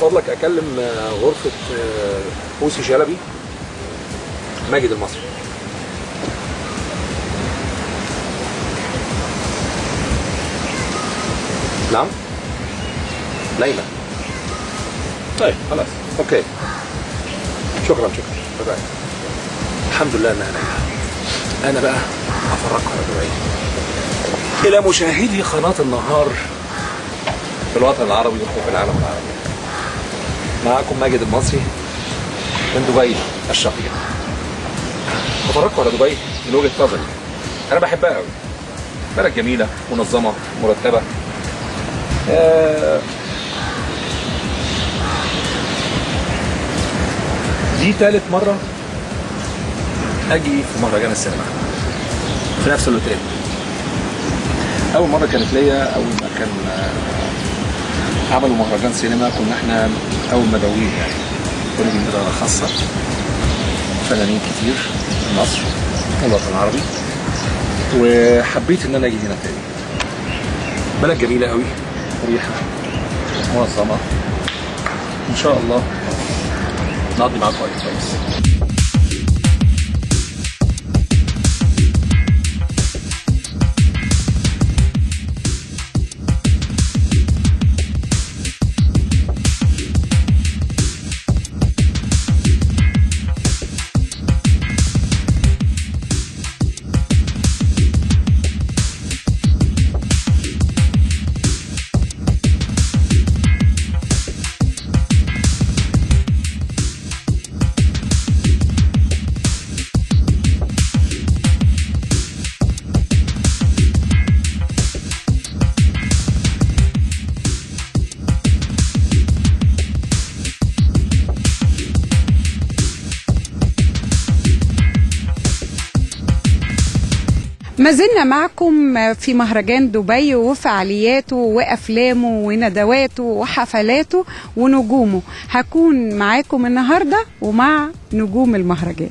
فضلك اكلم غرفه بوسي شلبي ماجد المصري. نعم ليلى. طيب خلاص اوكي شكرا. باي. الحمد لله انها ليلى. انا بقى افرقها على دبي. الى مشاهدي قناه النهار في الوطن العربي وفي العالم العربي، معكم ماجد المصري من دبي الشقيقة. افرقكم على دبي من وجهة نظري، انا بحبها قوي. بلد جميلة منظمة مرتبة. دي ثالث مرة اجي في مهرجان السينما في نفس الاوتيل. اول مرة كانت ليا اول ما كان عملوا مهرجان سينما، كنا احنا اول مدعوين يعني، كنا بنجيب إدارة خاصة فنانين كتير من مصر والوطن العربي، وحبيت ان انا اجي هنا تاني. بلد جميلة قوي، مريحة منظمة، ان شاء الله نقضي معاكم وقت كويس. ما زلنا معكم في مهرجان دبي وفعالياته وأفلامه وندواته وحفلاته ونجومه. هكون معاكم النهاردة ومع نجوم المهرجان.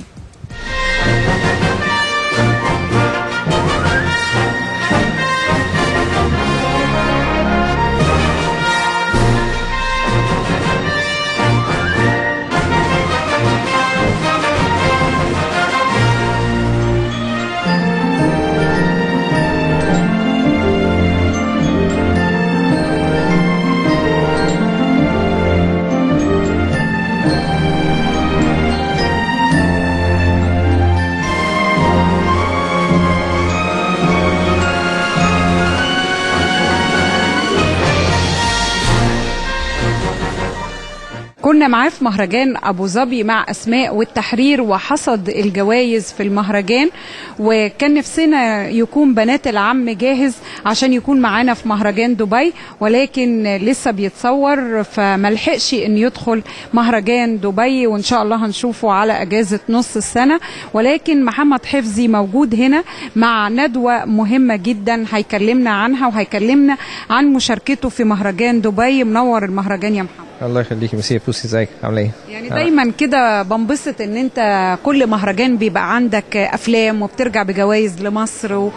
كنا معاه في مهرجان أبو ظبي مع أسماء والتحرير وحصد الجوائز في المهرجان، وكان نفسنا يكون بنات العم جاهز عشان يكون معانا في مهرجان دبي، ولكن لسه بيتصور فملحقش ان يدخل مهرجان دبي، وان شاء الله هنشوفه على اجازة نص السنة. ولكن محمد حفظي موجود هنا مع ندوة مهمة جدا هيكلمنا عنها، وهيكلمنا عن مشاركته في مهرجان دبي. منور المهرجان يا محمد. الله يخليكي. مسيح بوسي، ازيك؟ عامله ايه؟ يعني دايما كده بنبسط ان انت كل مهرجان بيبقى عندك افلام وبترجع بجوائز لمصر،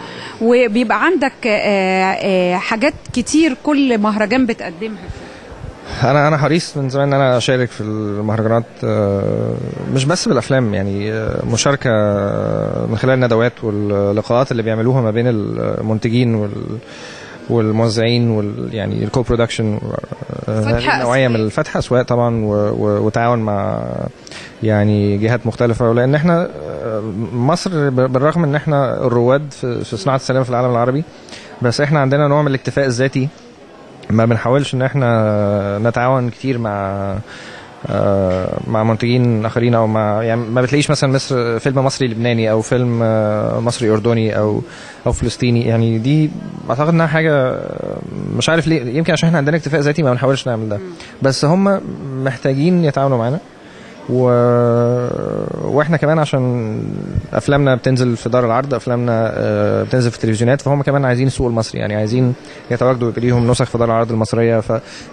وبيبقى عندك حاجات كتير كل مهرجان بتقدمها. انا حريص من زمان ان انا اشارك في المهرجانات، مش بس بالافلام، يعني مشاركه من خلال الندوات واللقاءات اللي بيعملوها ما بين المنتجين والموزعين يعني الكو برودكشن، هذه النوعيه من الفتح اسواق طبعا، وتعاون مع يعني جهات مختلفه. لان احنا مصر بالرغم ان احنا الرواد في صناعه السينما في العالم العربي، بس احنا عندنا نوع من الاكتفاء الذاتي، ما بنحاولش ان احنا نتعاون كتير مع منتجين اخرين، او يعني ما بتلاقيش مثلا مصر فيلم مصري لبناني او فيلم مصري اردني او فلسطيني. يعني دي اعتقد انها حاجه مش عارف ليه، يمكن عشان احنا عندنا اكتفاء ذاتي ما بنحاولش نعمل ده، بس هم محتاجين يتعاونوا معانا. واحنا كمان عشان افلامنا بتنزل في دار العرض، افلامنا بتنزل في التلفزيونات، فهم كمان عايزين السوق المصري، يعني عايزين يتواجدوا ليهم نسخ في دار العرض المصريه.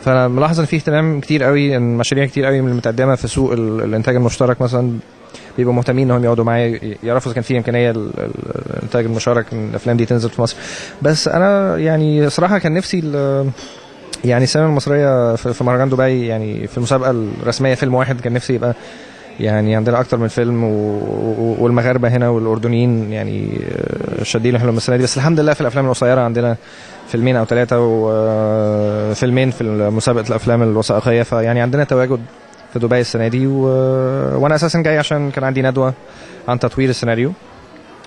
فانا ملاحظ ان في اهتمام كتير قوي، ان مشاريع كتير قوي من المتقدمه في سوق الانتاج المشترك مثلا بيبقوا مهتمين انهم يقعدوا معايا يعرفوا اذا كان في امكانيه الانتاج المشترك ان الافلام دي تنزل في مصر. بس انا يعني صراحه كان نفسي يعني السينما المصريه في مهرجان دبي، يعني في المسابقه الرسميه فيلم واحد، كان نفسي يبقى يعني عندنا اكتر من فيلم، والمغاربه هنا والاردنيين يعني شادين حلوهم السنه دي. بس الحمد لله في الافلام القصيره عندنا فيلمين او 3 وفيلمين في مسابقه الافلام الوثائقيه، فيعني عندنا تواجد في دبي السنه دي. وانا اساسا جاي عشان كان عندي ندوه عن تطوير السيناريو،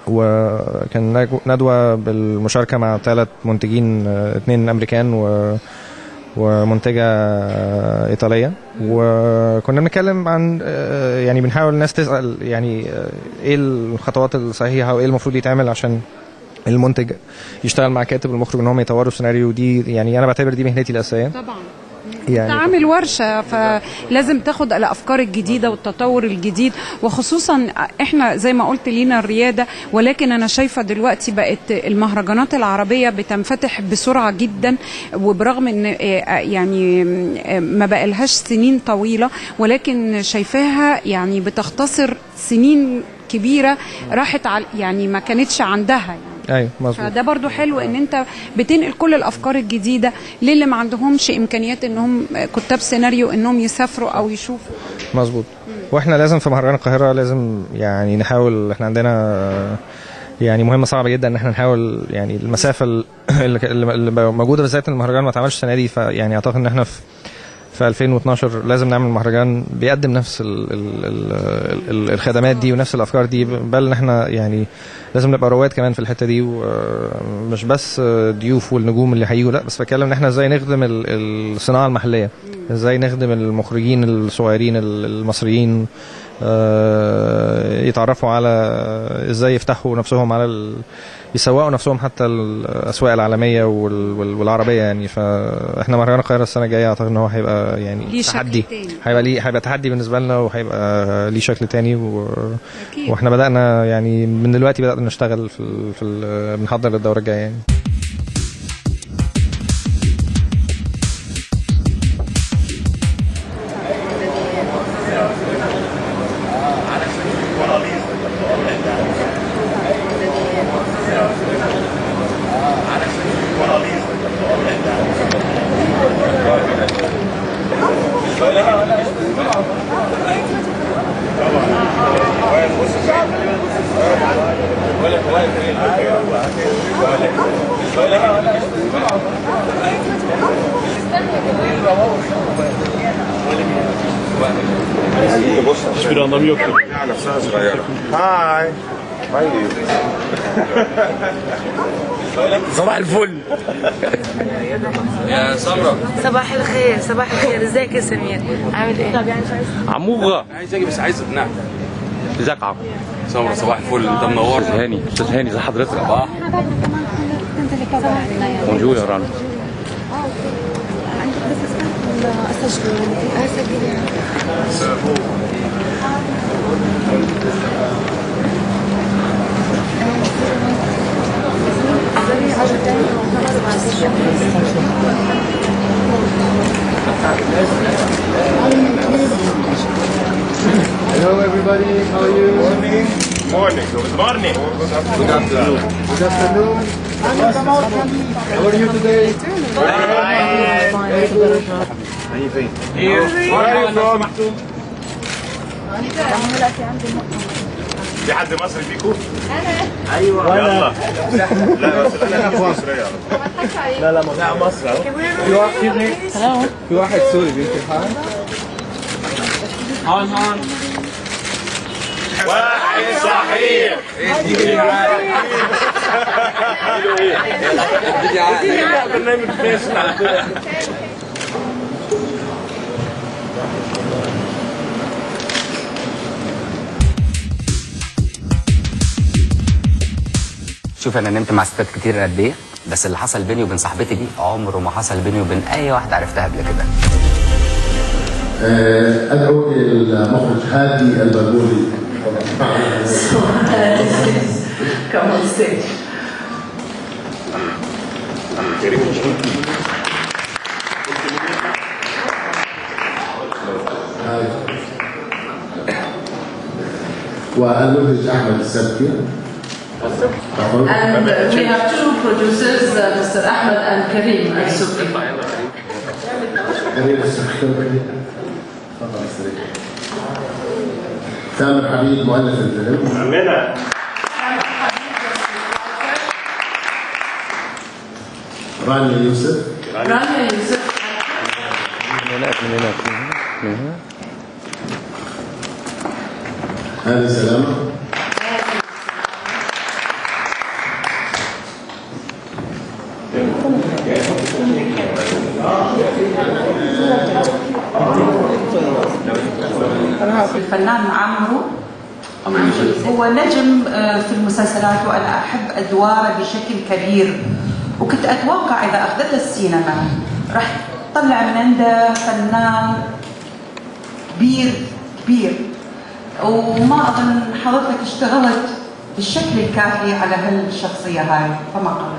وكان ندوه بالمشاركه مع 3 منتجين، 2 امريكان ومنتجه ايطاليه، وكنا بنتكلم عن يعني بنحاول الناس تسال يعني ايه الخطوات الصحيحه وايه المفروض يتعمل عشان المنتج يشتغل مع كاتب المخرج ان هم يطوروا السيناريو. دي يعني انا بعتبر دي مهنتي الاساسيه طبعا. يعني انت عامل ورشه، فلازم تاخد الافكار الجديده والتطور الجديد، وخصوصا احنا زي ما قلت لينا الرياده، ولكن انا شايفه دلوقتي بقت المهرجانات العربيه بتنفتح بسرعه جدا، وبرغم ان يعني ما بقالهاش سنين طويله، ولكن شايفاها يعني بتختصر سنين كبيره راحت يعني ما كانتش عندها يعني. ايوه مظبوط. فده برضو حلو ان انت بتنقل كل الافكار الجديده للي ما عندهمش امكانيات انهم كتاب سيناريو انهم يسافروا او يشوفوا. مظبوط. واحنا لازم في مهرجان القاهره لازم يعني نحاول، احنا عندنا يعني مهمه صعبه جدا ان احنا نحاول يعني المسافه اللي موجوده بالذات المهرجان ما اتعملش السنه دي، فيعني اعتقد ان احنا في 2012 لازم نعمل مهرجان بيقدم نفس الخدمات دي ونفس الافكار دي، بل ان احنا يعني لازم نبقى رواد كمان في الحته دي، ومش بس ضيوف والنجوم اللي هيجوا، لا بس بتكلم ان احنا ازاي نخدم الصناعه المحليه، ازاي نخدم المخرجين الصغيرين المصريين يتعرفوا على ازاي يفتحوا نفسهم على يسوقوا نفسهم حتى الاسواق العالميه والعربيه يعني. فاحنا مهرجان القاهره السنه الجايه اعتقد ان هو هيبقى يعني تحدي، هيبقى تحدي بالنسبه لنا، وهيبقى ليه شكل تاني واحنا بدانا يعني من دلوقتي بدانا نشتغل بنحضر للدوره الجايه يعني. hiçbir anlamı yok. هاي صباح الفل يا سمرة. صباح الخير. صباح الخير. ازيك يا سمير؟ عامل ايه؟ عموغة عايز اجي بس عايز اقنعك. ازيك عم سمرة؟ صباح الفل، انت منور. استاذ هاني زي حضرتك. صباح بونجور يا رانا. Hello everybody, how are you? Morning. Good morning. Good afternoon. Good afternoon. How are you today? Very good. Anything? Here. Where are you from? في حد مصري فيكم؟ ايوه. يلا. لا بس انا مصري. لا مصر اهو. في واحد سوري بيمكن حاجة؟ هون واحد صحيح. اديني برنامج فاشل على فكرة. شوف انا نمت مع ستات كتير قد ايه، بس اللي حصل بيني وبين صاحبتي دي عمره ما حصل بيني وبين اي واحده عرفتها قبل كده. ادعو المخرج هادي البربوري. Come on stage. والمخرج احمد السبكي. And we have two producers, Mr. Ahmed and Karim Al-Subki. كريم السخير تفضل استاذ. تامر حبيب مؤلف الفيلم. عمنا رانيا يوسف. رانيا يوسف. من هنا. هاني سلامة. الفنان عمرو هو نجم في المسلسلات، وأنا أحب أدواره بشكل كبير، وكنت أتوقع إذا أخذته السينما راح تطلع من عنده فنان كبير، وما أظن حضرتك اشتغلت بالشكل الكافي على هالشخصية هاي، فما قبل.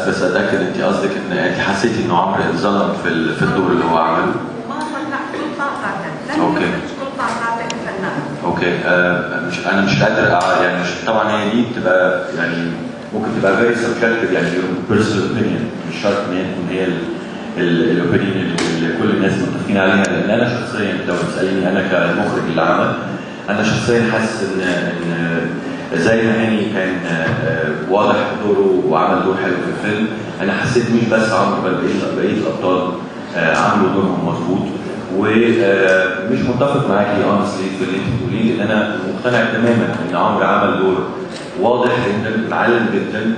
بس اتاكد انت قصدك ان انت حسيتي انه عمرو اتظلم في الدور اللي هو عمله؟ ما طلع كل طاقته، اوكي مش كل طاقته الفنان. اوكي. انا مش قادر يعني طبعا هي دي بتبقى يعني ممكن تبقى فيري سبجكتيف، يعني بيرسونال اوبينيون، مش شرط ان هي تكون هي الاوبينيون اللي كل الناس متفقين عليها، لان انا شخصيا لو بتسالني انا كمخرج للعمل، انا شخصيا حاسس ان زي ما هاني كان واضح دوره وعمل دور حلو في الفيلم، انا حسيت مش بس عمرو بل بقيه الابطال عملوا دورهم مظبوط، ومش متفق معاكي اونستلي في اللي انت بتقوليه، لان انا مقتنع تماما ان عمرو عمل دور واضح جدا، متعلم جدا،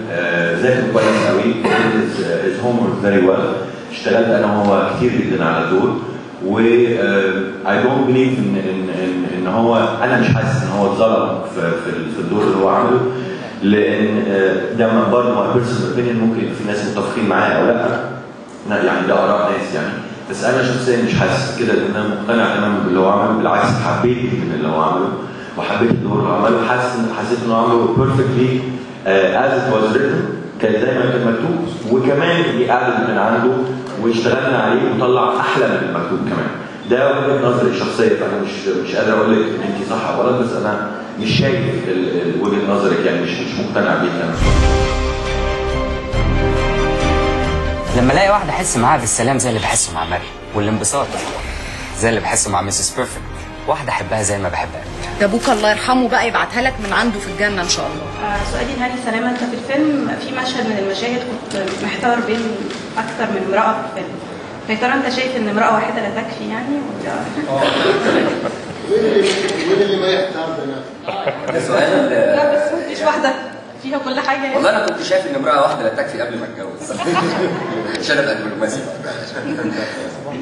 ذاكر كويس قوي، his homework very well، اشتغلت انا وهو كتير جدا على الدور، و I don't believe ان هو، انا مش حاسس ان هو اتظلم في الدور اللي هو عمله، لان ده برضه بيرسونال اوبينيون، ممكن يبقى في ناس متفقين معايا او لا، يعني ده اراء ناس يعني، بس انا شخصيا مش حاسس كده، لان انا مقتنع تماما باللي هو عمله، بالعكس حبيت من اللي هو عمله وحبيت الدور اللي عمله، حسيت انه عمله بيرفكتلي as it was written، كان زي ما كان مكتوب، وكمان بيقعد من عنده واشتغلنا عليه وطلع احلى من المكتوب كمان. ده وجهه نظري الشخصيه، فانا مش قادر اقول لك ان انت صح او غلط، بس انا مش شايف وجهه نظرك، يعني مش مقتنع بيها. لما الاقي واحده احس معاها بالسلام زي اللي بحسه مع مريم، والانبساط زي اللي بحسه مع ميسيس بيرفكت، واحده احبها زي ما بحبها. ده ابوك الله يرحمه بقى يبعتها لك من عنده في الجنه ان شاء الله. سؤالي لهاني سلامه، انت في الفيلم في مشهد من المشاهد كنت محتار بين اكثر من امراه في الفيلم، فيا ترى انت شايف ان امراه واحده لا تكفي يعني ولا؟ وين اللي ما يحتار ده سؤال؟ لا بس مفيش واحده فيها كل حاجه يعني. والله انا كنت شايف ان امراه واحده لا تكفي قبل ما اتجوز. عشان ابقى دبلوماسي.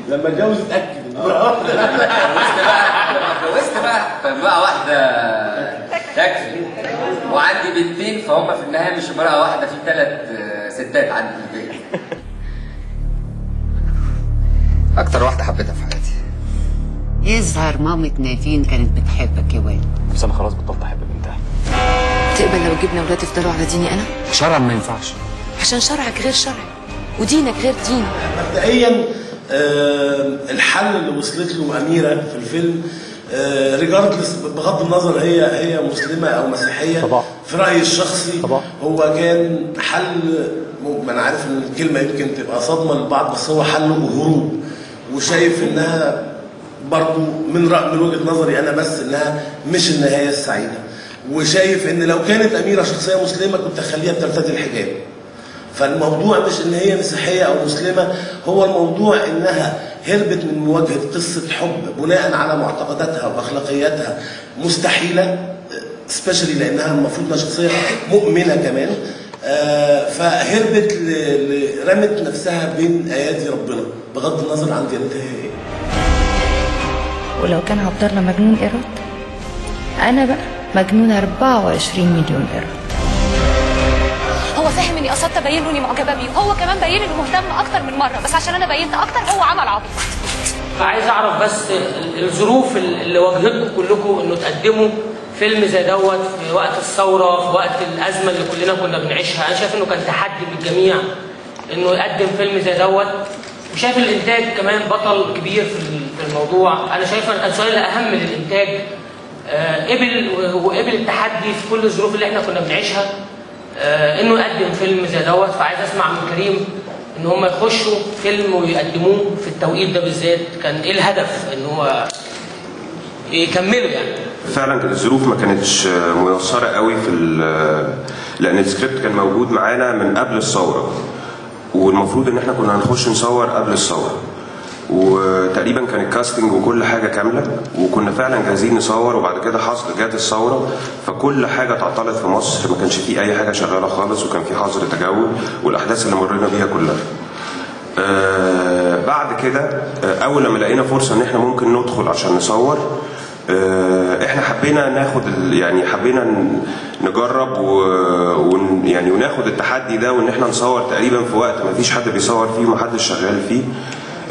لما اتجوز اتاكد ان امراه واحده لما اتجوزت بقى امراه واحده تكفي، وعندي بنتين، فهم في النهايه مش امراه واحده، في 3 ستات عندي في البيت. اكتر واحده حبيتها في حياتي. يظهر مامة نافين كانت بتحبك يا واد. بس انا خلاص بطلت احب بنتها. تقبل لو جبنا ولاد يفضلوا على ديني انا؟ شرعا ما ينفعش، عشان شرعك غير شرعي ودينك غير ديني. مبدئيا الحل اللي وصلت له اميره في الفيلم، ريجاردلس بغض النظر هي مسلمه او مسيحيه، طبعا في رايي الشخصي طبعا هو كان حل، انا عارف ان الكلمه يمكن تبقى صدمه للبعض، بس هو حل هروب، وشايف انها برضو من وجهه نظري انا بس انها مش النهايه السعيده، وشايف ان لو كانت اميره شخصيه مسلمه كنت اخليها بترتدي الحجاب. فالموضوع مش ان هي مسيحيه او مسلمه، هو الموضوع انها هربت من مواجهه قصه حب بناء على معتقداتها واخلاقياتها مستحيله، سبيشالي لانها المفروض انها شخصيه مؤمنه كمان، فهربت رمت نفسها بين ايادي ربنا بغض النظر عن ديانتها هي ايه. ولو كان عبد الله مجنون قرد، انا بقى مجنونه 24 مليون قرد. هو فاهم اني قصدت ابين له اني معجبه بيه، وهو كمان باين انه مهتم اكتر من مره، بس عشان انا بينت اكتر هو عمل عبيط. عايز اعرف بس الظروف اللي واجهتكم كلكم انه تقدموا فيلم زي دوت في وقت الثوره، في وقت الازمه اللي كلنا كنا بنعيشها. انا شايف انه كان تحدي للجميع انه يقدم فيلم زي دوت، وشايف الانتاج كمان بطل كبير في الموضوع. انا شايف ان السؤال الاهم للانتاج قبل التحدي في كل الظروف اللي احنا كنا بنعيشها، انه يقدم فيلم زي دوت. فعايز اسمع من كريم ان هم يخشوا فيلم ويقدموه في التوقيت ده بالذات؟ كان ايه الهدف ان هو يكملوا يعني؟ فعلا كانت الظروف ما كانتش ميسره قوي لان السكريبت كان موجود معانا من قبل الثوره، والمفروض ان احنا كنا هنخش نصور قبل الثوره، وتقريبا كان الكاستنج وكل حاجه كامله، وكنا فعلا جاهزين نصور. وبعد كده جت الثوره، فكل حاجه تعطلت في مصر، ما كانش في اي حاجه شغاله خالص، وكان في حظر تجول والاحداث اللي مرينا بيها كلها. بعد كده اول لما لقينا فرصه ان احنا ممكن ندخل عشان نصور، احنا حبينا ناخد يعني حبينا نجرب يعني وناخد التحدي ده، وان احنا نصور تقريبا في وقت ما فيش حد بيصور فيه ومحدش شغال فيه.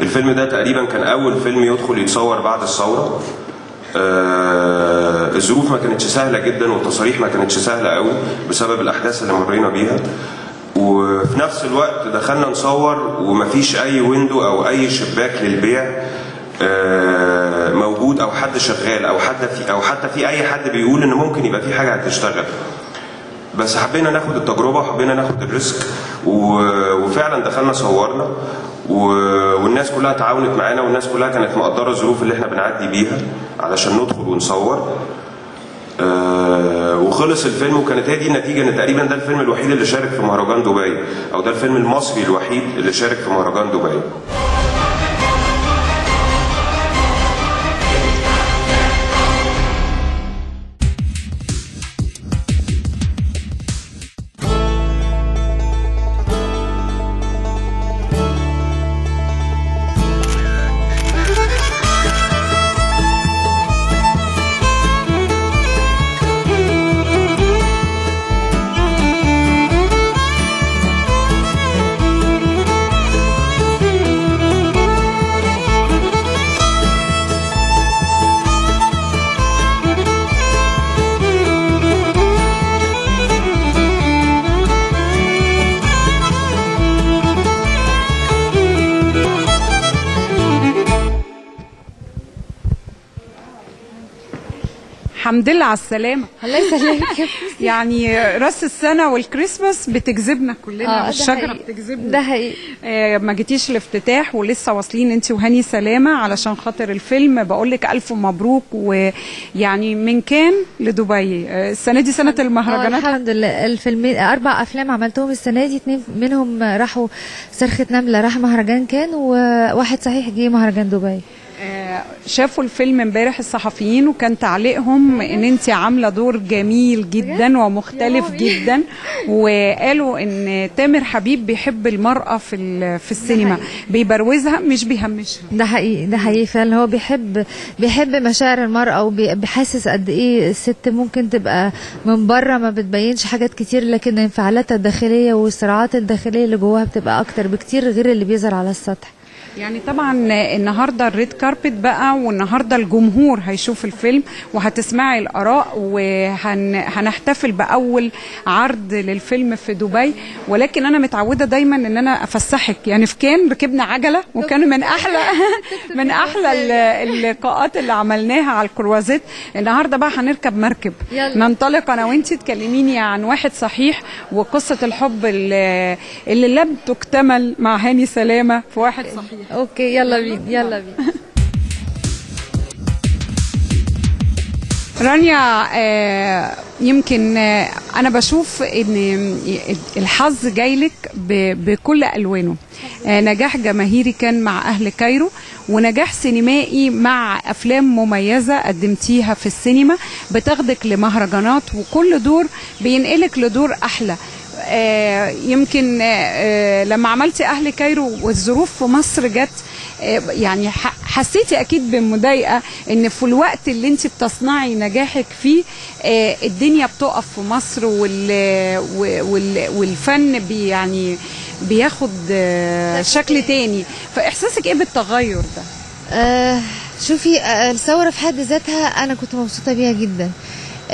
الفيلم ده تقريبا كان اول فيلم يدخل يتصور بعد الثوره. الظروف ما كانتش سهله جدا، والتصاريح ما كانتش سهله قوي بسبب الاحداث اللي مرينا بيها. وفي نفس الوقت دخلنا نصور ومفيش اي ويندو او اي شباك للبيع موجود، او حد شغال، او حتى في اي حد بيقول ان ممكن يبقى في حاجه هتشتغل. بس حبينا ناخد التجربه وحبينا ناخد الريسك، وفعلا دخلنا صورنا، والناس كلها تعاونت معانا، والناس كلها كانت مقدره الظروف اللي احنا بنعدي بيها علشان ندخل ونصور. وخلص الفيلم، وكانت هي دي النتيجه، ان تقريبا ده الفيلم الوحيد اللي شارك في مهرجان دبي، او ده الفيلم المصري الوحيد اللي شارك في مهرجان دبي. الحمد لله على السلامة. الله يسلمك. يعني راس السنة والكريسماس بتجذبنا كلنا، والشجرة بتجذبنا. ده حقيقي. ما جيتيش الافتتاح ولسه واصلين انت وهاني سلامة علشان خاطر الفيلم، بقول لك ألف مبروك. ويعني من كان لدبي السنة دي سنة المهرجانات. الحمد لله. الفيلمين 4 أفلام عملتهم السنة دي، 2 منهم راحوا صرخة نملة، راح مهرجان كان، وواحد صحيح جه مهرجان دبي. شافوا الفيلم امبارح الصحفيين، وكان تعليقهم ان انت عامله دور جميل جدا ومختلف جدا، وقالوا ان تامر حبيب بيحب المرأة في السينما، بيبروزها مش بيهمشها. ده حقيقي، ده حقيقي فعلا. هو بيحب مشاعر المرأة، وبيحسس قد ايه الست ممكن تبقى من بره ما بتبينش حاجات كتير، لكن انفعالاتها الداخلية والصراعات الداخلية اللي جواها بتبقى اكتر بكتير غير اللي بيظهر على السطح. يعني طبعا النهارده الريد كاربت بقى، والنهارده الجمهور هيشوف الفيلم وهتسمعي الاراء، وهنحتفل باول عرض للفيلم في دبي. ولكن انا متعوده دايما ان انا افسحك، يعني في كان ركبنا عجله، وكان من احلى اللقاءات اللي عملناها على الكروازيت. النهارده بقى هنركب مركب، ننطلق انا وانتي، تكلميني عن واحد صحيح وقصه الحب اللي لم تكتمل مع هاني سلامه في واحد صحيح. اوكي يلا بينا، يلا بينا. رانيا، يمكن انا بشوف ان الحظ جايلك بكل الوانه. نجاح جماهيري كان مع اهل كايرو، ونجاح سينمائي مع افلام مميزه قدمتيها في السينما، بتاخدك لمهرجانات، وكل دور بينقلك لدور احلى. يمكن لما عملتي اهل كايرو والظروف في مصر جت، يعني حسيتي اكيد بمضايقه ان في الوقت اللي انت بتصنعي نجاحك فيه الدنيا بتقف في مصر، والفن يعني بياخد شكل تاني. فاحساسك ايه بالتغير ده؟ شوفي، الثوره في حد ذاتها انا كنت مبسوطه بيها جدا.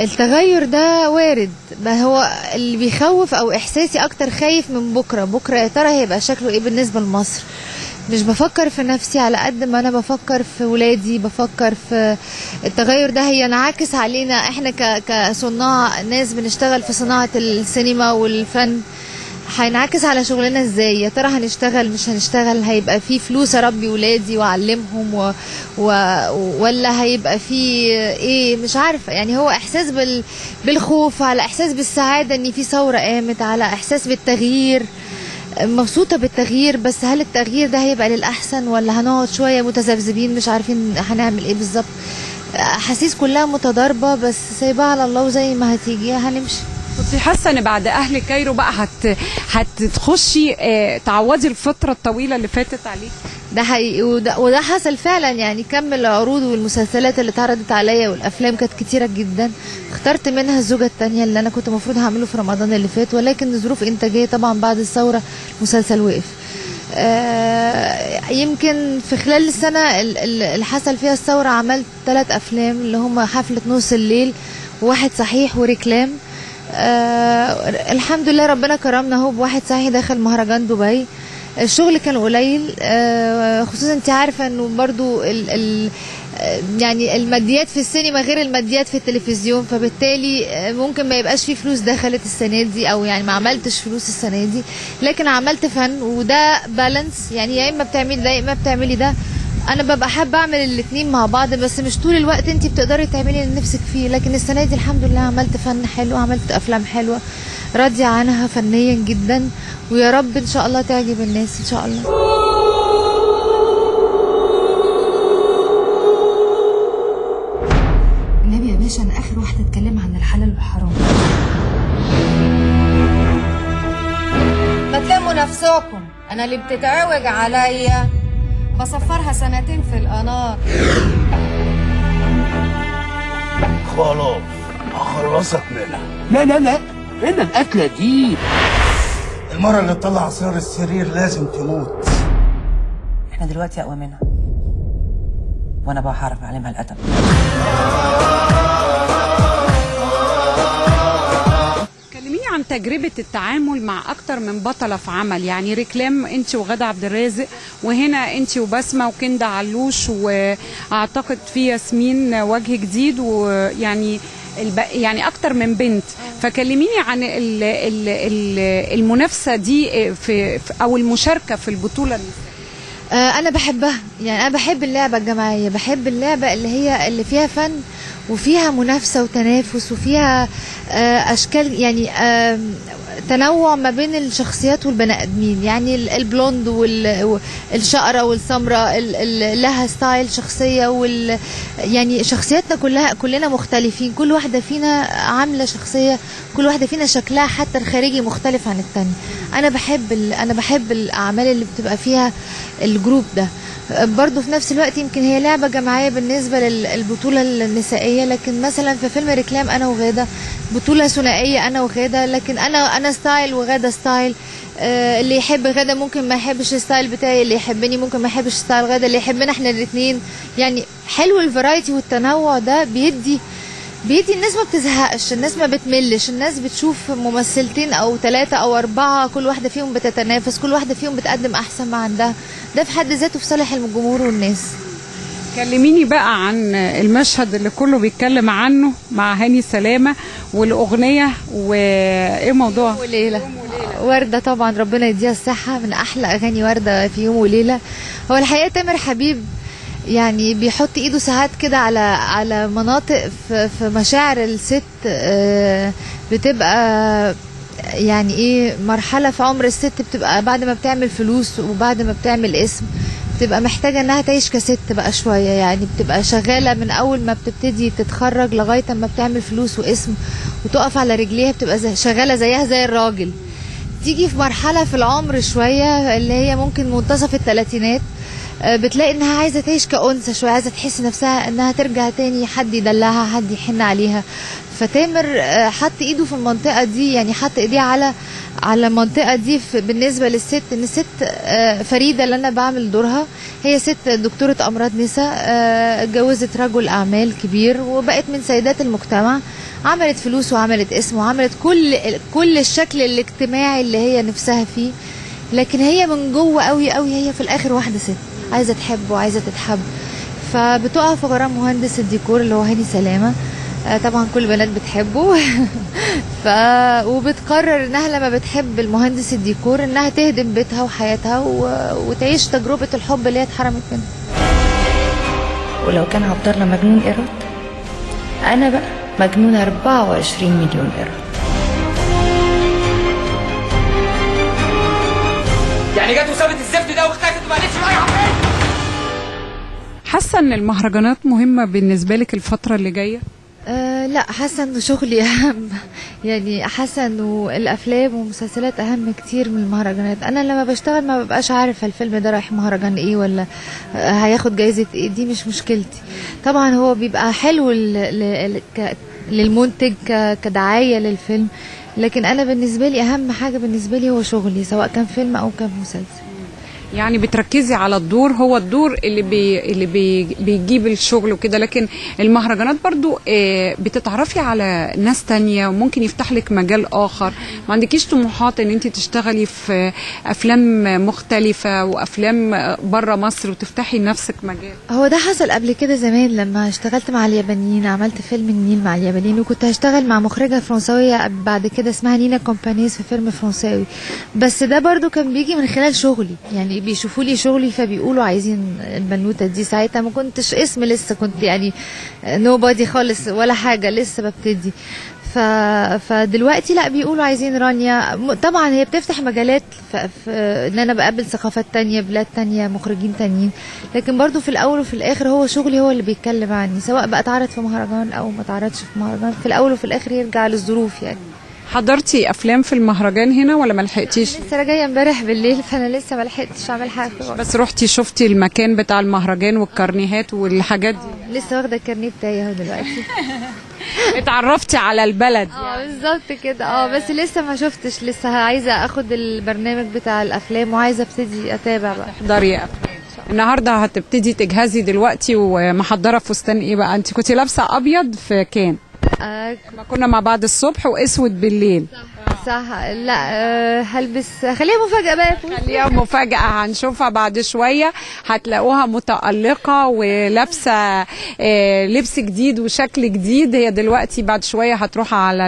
التغير ده وارد، ما هو اللي بيخوف او احساسي اكتر خايف من بكره يا ترى هيبقى شكله ايه بالنسبه لمصر. مش بفكر في نفسي على قد ما انا بفكر في ولادي، بفكر في التغير ده هينعكس علينا احنا كصناع ناس بنشتغل في صناعه السينما والفن. هينعكس على شغلنا ازاي؟ يا ترى هنشتغل مش هنشتغل؟ هيبقى في فلوس اربي ولادي واعلمهم ولا هيبقى في ايه؟ مش عارفه. يعني هو احساس بالخوف، على احساس بالسعاده ان في ثوره قامت، على احساس بالتغيير، مبسوطه بالتغيير. بس هل التغيير ده هيبقى للاحسن ولا هنقعد شويه متذبذبين مش عارفين هنعمل ايه بالظبط؟ احاسيس كلها متضاربه، بس سايبها على الله وزي ما هتيجي هنمشي. كنت حاسه ان بعد اهل كايرو بقى هتخشي تعوضي الفتره الطويله اللي فاتت عليك؟ ده حقيقي، وده حصل فعلا. يعني كم العروض والمسلسلات اللي اتعرضت عليا والافلام كانت كتيره جدا، اخترت منها الزوجه الثانيه اللي انا كنت المفروض هعمله في رمضان اللي فات، ولكن ظروف انتاجيه طبعا بعد الثوره المسلسل وقف. يمكن في خلال السنه اللي حصل فيها الثوره عملت 3 افلام اللي هم حفله نص الليل، وواحد صحيح، وركلام. الحمد لله ربنا كرمنا اهو بواحد صحيح داخل مهرجان دبي. الشغل كان قليل، خصوصا انت عارفه انه برضو يعني الماديات في السينما غير الماديات في التلفزيون، فبالتالي ممكن ما يبقاش فيه فلوس دخلت السنه دي، او يعني ما عملتش فلوس السنه دي، لكن عملت فن، وده بالانس. يعني يا اما بتعملي ده يا اما بتعملي ده. انا ببقى حابه اعمل الاثنين مع بعض، بس مش طول الوقت انت بتقدري تعملي اللي نفسك فيه. لكن السنه دي الحمد لله عملت فن حلو، عملت افلام حلوه راضيه عنها فنيا جدا، ويا رب ان شاء الله تعجب الناس ان شاء الله. النبي يا باشا انا اخر واحده اتكلم عن الحلال والحرام. ما تلموا نفسكم، انا اللي بتتعوج عليا بصفرها 2 سنين في القنار. خلاص هخلصك منها. لا لا لا، فين القتله دي؟ المرة اللي تطلع اسرار السرير لازم تموت. احنا دلوقتي اقوى منها، وانا بقى هعرف اعلمها الادب. كلميني عن تجربة التعامل مع أكتر من بطلة في عمل. يعني ركلام أنت وغادة عبد الرازق، وهنا أنت وبسمة وكندا علوش، وأعتقد في ياسمين وجه جديد، ويعني يعني أكتر من بنت. فكلميني عن المنافسة دي أو المشاركة في البطولة. أنا بحبها، يعني أنا بحب اللعبة الجماعية، بحب اللعبة اللي فيها فن وفيها منافسة وتنافس وفيها أشكال، يعني تنوع ما بين الشخصيات والبني ادمين. يعني البلوند والشقره والسمراء لها ستايل شخصيه، يعني شخصياتنا كلنا مختلفين، كل واحده فينا عامله شخصيه، كل واحده فينا شكلها حتى الخارجي مختلف عن الثانيه. انا بحب الاعمال اللي بتبقى فيها الجروب ده. برضو في نفس الوقت يمكن هي لعبة جماعية بالنسبة للبطولة النسائية، لكن مثلا في فيلم ركلام أنا وغادة بطولة ثنائية أنا وغادة، لكن أنا ستايل وغادة ستايل. اللي يحب غادة ممكن ما يحبش الستايل بتاعي، اللي يحبني ممكن ما يحبش ستايل غادة، اللي يحبنا احنا الاثنين. يعني حلو الفرايتي والتنوع ده، بيدي الناس ما بتزهقش، الناس ما بتملش، الناس بتشوف ممثلتين او 3 أو 4 كل واحده فيهم بتتنافس، كل واحده فيهم بتقدم احسن ما عندها. ده في حد ذاته في صالح الجمهور والناس. كلميني بقى عن المشهد اللي كله بيتكلم عنه مع هاني سلامه والاغنيه، وايه موضوع وليلة. وردة طبعا ربنا يديها الصحه، من احلى اغاني وردة في يوم وليله. هو الحقيقه تامر حبيب يعني بيحط ايده ساعات كده على مناطق في مشاعر الست، بتبقى يعني ايه مرحله في عمر الست، بتبقى بعد ما بتعمل فلوس وبعد ما بتعمل اسم بتبقى محتاجه انها تعيش كست بقى شويه. يعني بتبقى شغاله من اول ما بتبتدي تتخرج لغايه ما بتعمل فلوس واسم وتقف على رجليها، بتبقى شغاله زيها زي الراجل. تيجي في مرحله في العمر شويه اللي هي ممكن منتصف الثلاثينات، بتلاقي انها عايزه تعيش كأنثى شويه، عايزه تحس نفسها انها ترجع تاني، حد يدلعها، حد يحن عليها. فتامر حط ايده في المنطقه دي، يعني حط ايديه على المنطقه دي بالنسبه للست. ان الست فريده اللي انا بعمل دورها هي ست دكتوره امراض نساء، اتجوزت رجل اعمال كبير وبقت من سيدات المجتمع، عملت فلوس وعملت اسم وعملت كل الشكل الاجتماعي اللي هي نفسها فيه. لكن هي من جوه قوي قوي هي في الاخر واحده ست عايزه تحب وعايزه تتحب. فبتقع في غرام مهندس الديكور اللي هو هاني سلامه. طبعا كل البنات بتحبه. وبتقرر انها لما بتحب المهندس الديكور انها تهدم بيتها وحياتها وتعيش تجربة الحب اللي هي اتحرمت منها. ولو كان عبد الله مجنون ايراد، انا بقى مجنونة 24 مليون ايراد. يعني جت وسابت الزفت ده واختفت وما قالتش رايحه فين؟ حاسه ان المهرجانات مهمه بالنسبه لك الفتره اللي جايه؟ لا، حاسه انه شغلي اهم. يعني حاسه انه الافلام والمسلسلات اهم كتير من المهرجانات. انا لما بشتغل ما ببقاش عارفه الفيلم ده رايح مهرجان ايه ولا هياخد جايزه ايه، دي مش مشكلتي. طبعا هو بيبقى حلو للمنتج كدعايه للفيلم، لكن انا بالنسبه لي اهم حاجه بالنسبه لي هو شغلي، سواء كان فيلم او كان مسلسل. يعني بتركزي على الدور، هو الدور اللي بيجيب الشغل وكده، لكن المهرجانات برضو بتتعرفي على ناس تانية وممكن يفتح لك مجال آخر. ما عندكيش طموحات ان انت تشتغلي في افلام مختلفة وافلام بره مصر وتفتحي لنفسك مجال؟ هو ده حصل قبل كده زمان لما اشتغلت مع اليابانيين، عملت فيلم النيل مع اليابانيين، وكنت هشتغل مع مخرجة فرنسوية بعد كده اسمها نينا كومبانيز في فيلم فرنساوي. بس ده برضو كان بيجي من خلال شغلي، يعني بيشوفوا لي شغلي فبيقولوا عايزين البنوته دي. ساعتها ما كنتش اسم لسه، كنت يعني نوبادي خالص ولا حاجه، لسه ببتدي. فدلوقتي لا، بيقولوا عايزين رانيا. طبعا هي بتفتح مجالات ان انا بقابل ثقافات تانية، بلاد تانية، مخرجين تانيين، لكن برضو في الاول وفي الاخر هو شغلي هو اللي بيتكلم عني، سواء بقى اتعرض في مهرجان او ما اتعرضش في مهرجان. في الاول وفي الاخر يرجع للظروف. يعني حضرتي افلام في المهرجان هنا ولا ما لحقتيش؟ لسه جايه امبارح بالليل، فانا لسه ما لحقتش اعمل حاجه. بس رحتي شفتي المكان بتاع المهرجان والكارنيهات والحاجات دي؟ لسه واخده الكارنيه بتاعي اهو دلوقتي. اتعرفتي على البلد بالظبط كده. بس لسه ما شفتش، لسه عايزه اخد البرنامج بتاع الافلام وعايزه ابتدي اتابع بقى. تحضري افلام النهارده؟ هتبتدي تجهزي دلوقتي ومحضره فستان ايه بقى؟ انت كنتي لابسه ابيض في كان ما كنا مع بعض الصبح واسود بالليل. صح. لا هلبس، خليها مفاجأة بقى. خليها مفاجأة، هنشوفها بعد شوية. هتلاقوها متألقة ولابسة لبس جديد وشكل جديد. هي دلوقتي بعد شوية هتروح على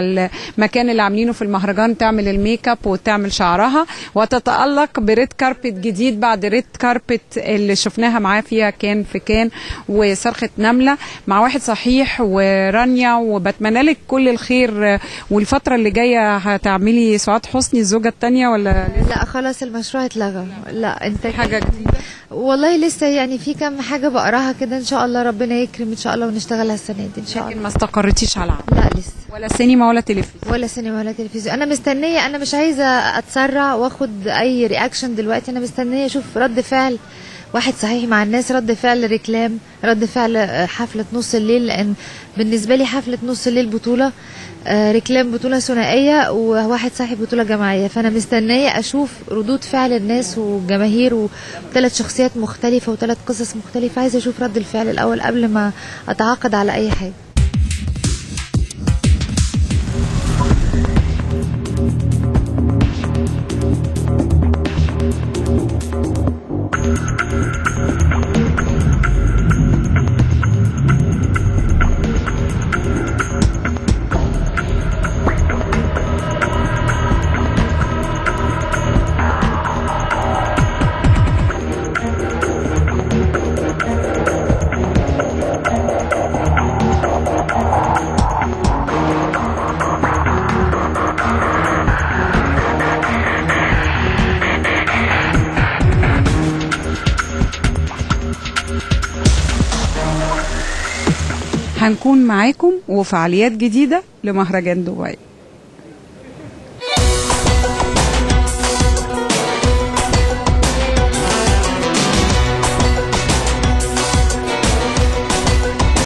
المكان اللي عاملينه في المهرجان تعمل الميك اب وتعمل شعرها وتتألق بريد كاربت جديد بعد ريد كاربت اللي شفناها معاه فيها كان في كان وصرخة نملة مع واحد صحيح ورانيا. وبتمنى لك كل الخير. والفترة اللي جاية هتعملي سعاد حسني الزوجة الثانية ولا لا؟ خلاص المشروع اتلغى. لا انت حاجة جديدة؟ والله لسه يعني في كم حاجة بقراها كده، ان شاء الله ربنا يكرم ان شاء الله ونشتغلها السنة دي ان شاء الله. لكن ما استقرتيش على عمل؟ لا لسه، ولا سينما ولا تلفزيون؟ ولا سينما ولا تلفزيون. انا مستنية، انا مش عايزة اتسرع واخد اي رياكشن دلوقتي. انا مستنية اشوف رد فعل واحد صحيح مع الناس، رد فعل ريكلام، رد فعل حفلة نص الليل. لان بالنسبة لي حفلة نص الليل بطولة، ريكلام بطولة ثنائية، وواحد صاحب بطولة جماعية. فأنا مستنية أشوف ردود فعل الناس والجماهير وثلاث شخصيات مختلفة وثلاث قصص مختلفة. عايزة أشوف رد الفعل الأول قبل ما أتعاقد على أي حاجة. هنكون معاكم وفعاليات جديدة لمهرجان دبي.